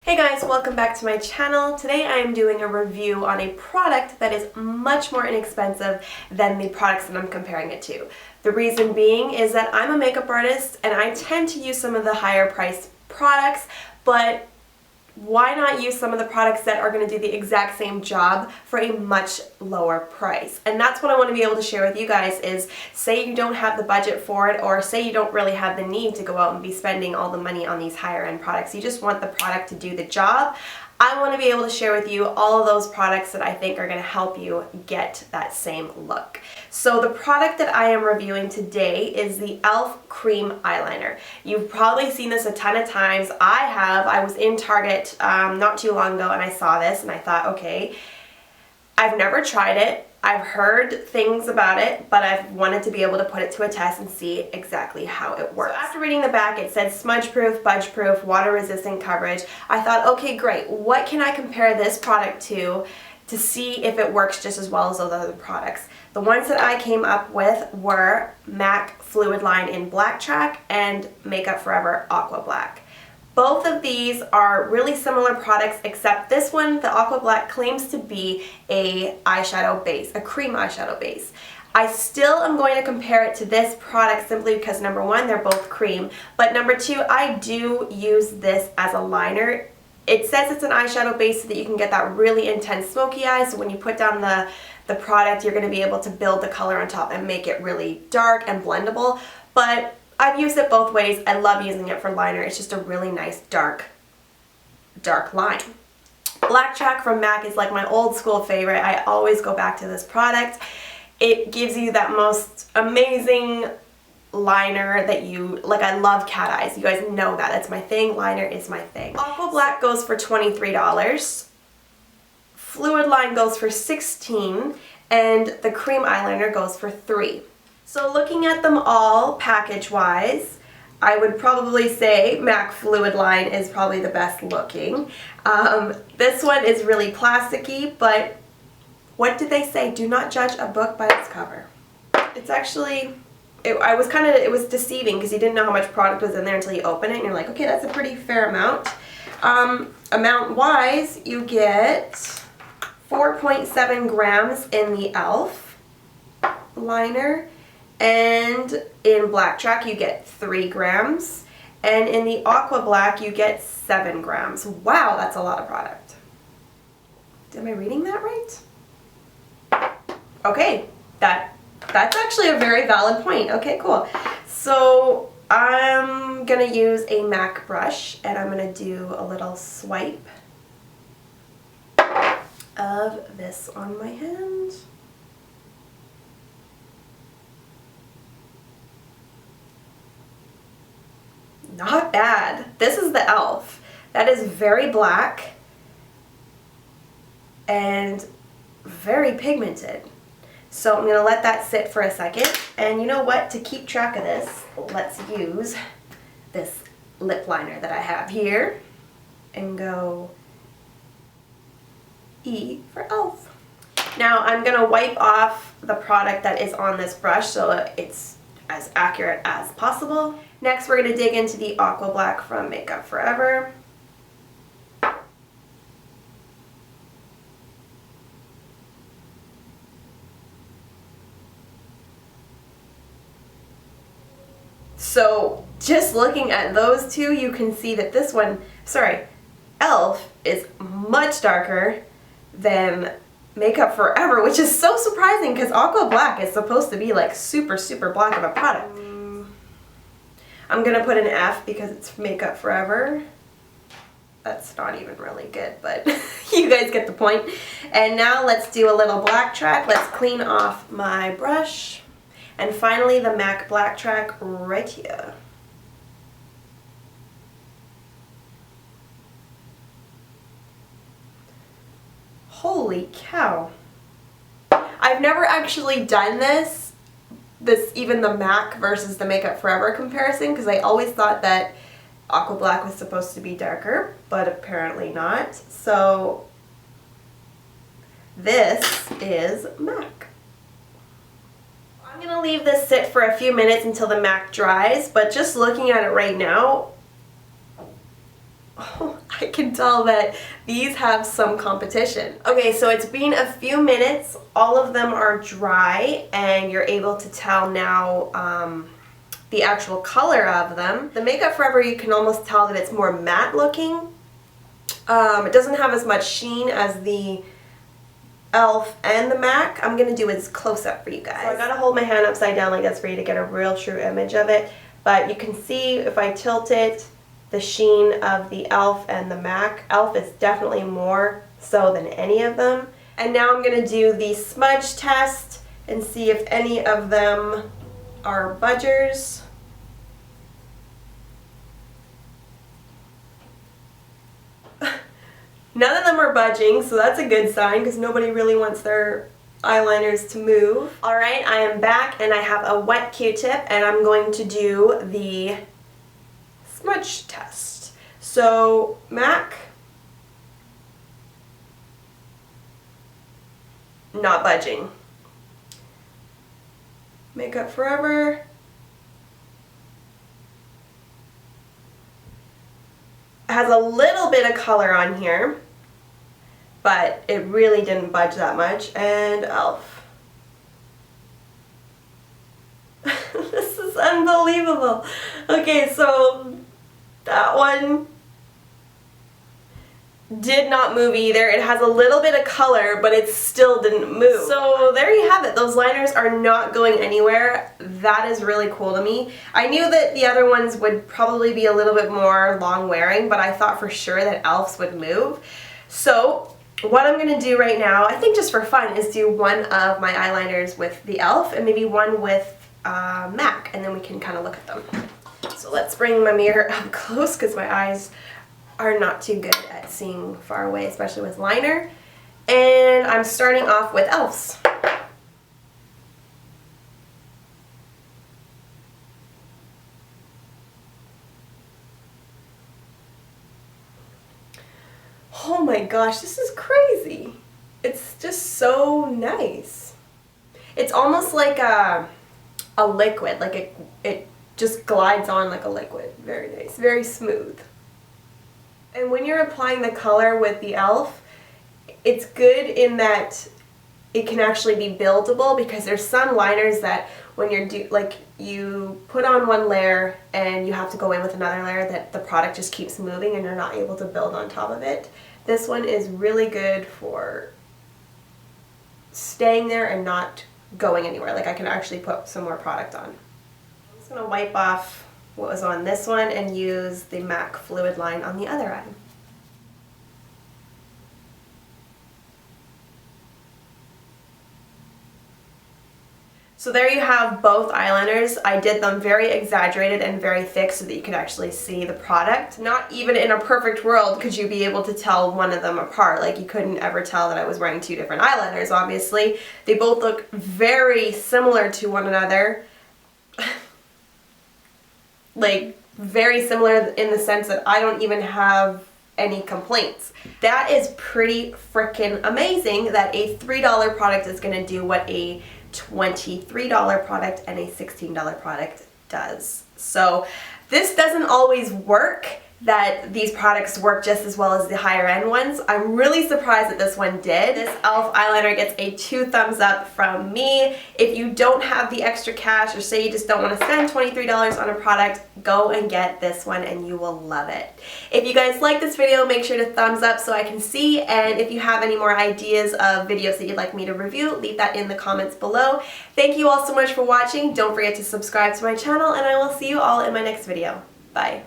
Hey guys, welcome back to my channel. Today I am doing a review on a product that is much more inexpensive than the products that I'm comparing it to. The reason being is that I'm a makeup artist and I tend to use some of the higher priced products, but why not use some of the products that are going to do the exact same job for a much lower price? And that's what I want to be able to share with you guys is, say you don't have the budget for it, or say you don't really have the need to go out and be spending all the money on these higher end products. You just want the product to do the job. I want to be able to share with you all of those products that I think are going to help you get that same look. So the product that I am reviewing today is the e.l.f. Cream Eyeliner. You've probably seen this a ton of times. I have. I was in Target not too long ago and I saw this and I thought, okay, I've never tried it. I've heard things about it, but I've wanted to be able to put it to a test and see exactly how it works. So after reading the back, it said smudge-proof, budge-proof, water-resistant coverage. I thought, okay, great. What can I compare this product to see if it works just as well as those other products? The ones that I came up with were MAC Fluid Line in Black Track and Makeup Forever Aqua Black. Both of these are really similar products, except this one, the Aqua Black, claims to be a eyeshadow base, a cream eyeshadow base. I still am going to compare it to this product simply because number one, they're both cream, but number two, I do use this as a liner. It says it's an eyeshadow base so that you can get that really intense smoky eye, so when you put down the product, you're going to be able to build the color on top and make it really dark and blendable, but I've used it both ways. I love using it for liner. It's just a really nice dark line. Black Track from MAC is like my old school favorite. I always go back to this product. It gives you that most amazing liner that you, like, I love cat eyes. You guys know that. That's my thing. Liner is my thing. Aqua Black goes for $23. Fluid Line goes for $16, and the cream eyeliner goes for $3. So looking at them all package-wise, I would probably say MAC Fluid Line is probably the best looking. This one is really plasticky, but what did they say? Do not judge a book by its cover. It's actually, it was deceiving because you didn't know how much product was in there until you open it and you're like, okay, that's a pretty fair amount. Amount-wise, you get 4.7 grams in the e.l.f. liner. And in Black Track you get 3 grams, and in the Aqua Black you get 7 grams. Wow, that's a lot of product. Am I reading that right? Okay, that's actually a very valid point. Okay, cool. So I'm gonna use a MAC brush and I'm gonna do a little swipe of this on my hand. Not bad. This is the e.l.f. That is very black and very pigmented. So I'm going to let that sit for a second. And you know what? To keep track of this, let's use this lip liner that I have here and go E for e.l.f. Now I'm going to wipe off the product that is on this brush so it's as accurate as possible. Next, we're going to dig into the Aqua Black from Makeup Forever. So, just looking at those two, you can see that this one, e.l.f. is much darker than Makeup Forever, which is so surprising because Aqua Black is supposed to be like super, super black of a product. I'm going to put an F because it's Makeup Forever. That's not even really good, but you guys get the point. And now let's do a little Black Track. Let's clean off my brush. And finally the MAC Black Track right here. Holy cow. I've never actually done this even the MAC versus the Makeup Forever comparison, because I always thought that Aqua Black was supposed to be darker, but apparently not. So this is MAC. I'm going to leave this sit for a few minutes until the MAC dries, but just looking at it right now, Oh, I can tell that these have some competition. Okay, so it's been a few minutes. All of them are dry, and you're able to tell now the actual color of them. The Makeup Forever, you can almost tell that it's more matte looking. It doesn't have as much sheen as the e.l.f. and the MAC. I'm going to do its close-up for you guys. So I got to hold my hand upside down like this for you to get a real true image of it. But you can see if I tilt it, the sheen of the e.l.f. and the MAC. e.l.f. is definitely more so than any of them. And now I'm going to do the smudge test and see if any of them are budgers. None of them are budging, so that's a good sign because nobody really wants their eyeliners to move. Alright, I am back and I have a wet Q-tip and I'm going to do the smudge test. So, MAC, not budging. Makeup Forever, has a little bit of color on here, but it really didn't budge that much. And e.l.f. This is unbelievable. Okay, so that one did not move either. It has a little bit of color, but it still didn't move. So there you have it. Those liners are not going anywhere. That is really cool to me. I knew that the other ones would probably be a little bit more long wearing, but I thought for sure that e.l.f.'s would move. So what I'm going to do right now, I think just for fun, is do one of my eyeliners with the e.l.f. and maybe one with MAC, and then we can kind of look at them. So let's bring my mirror up close because my eyes are not too good at seeing far away, especially with liner. And I'm starting off with e.l.f.'s. Oh my gosh, this is crazy. It's just so nice. It's almost like a liquid, like it just glides on like a liquid. Very nice, very smooth. And when you're applying the color with the e.l.f., it's good in that it can actually be buildable, because there's some liners that when you're you put on one layer and you have to go in with another layer, that the product just keeps moving and you're not able to build on top of it. This one is really good for staying there and not going anywhere. Like I can actually put some more product on. I'm just going to wipe off what was on this one and use the MAC fluid line on the other eye. So there you have both eyeliners. I did them very exaggerated and very thick so that you could actually see the product. Not even in a perfect world could you be able to tell one of them apart. Like you couldn't ever tell that I was wearing two different eyeliners, obviously. They both look very similar to one another. Like very similar in the sense that I don't even have any complaints. That is pretty freaking amazing that a $3 product is going to do what a $23 product and a $16 product does. So this doesn't always work, that these products work just as well as the higher end ones. I'm really surprised that this one did. This e.l.f. eyeliner gets a 2 thumbs up from me. If you don't have the extra cash, or say you just don't want to spend $23 on a product, go and get this one and you will love it. If you guys like this video, make sure to thumbs up so I can see, and if you have any more ideas of videos that you'd like me to review, leave that in the comments below. Thank you all so much for watching. Don't forget to subscribe to my channel, and I will see you all in my next video. Bye.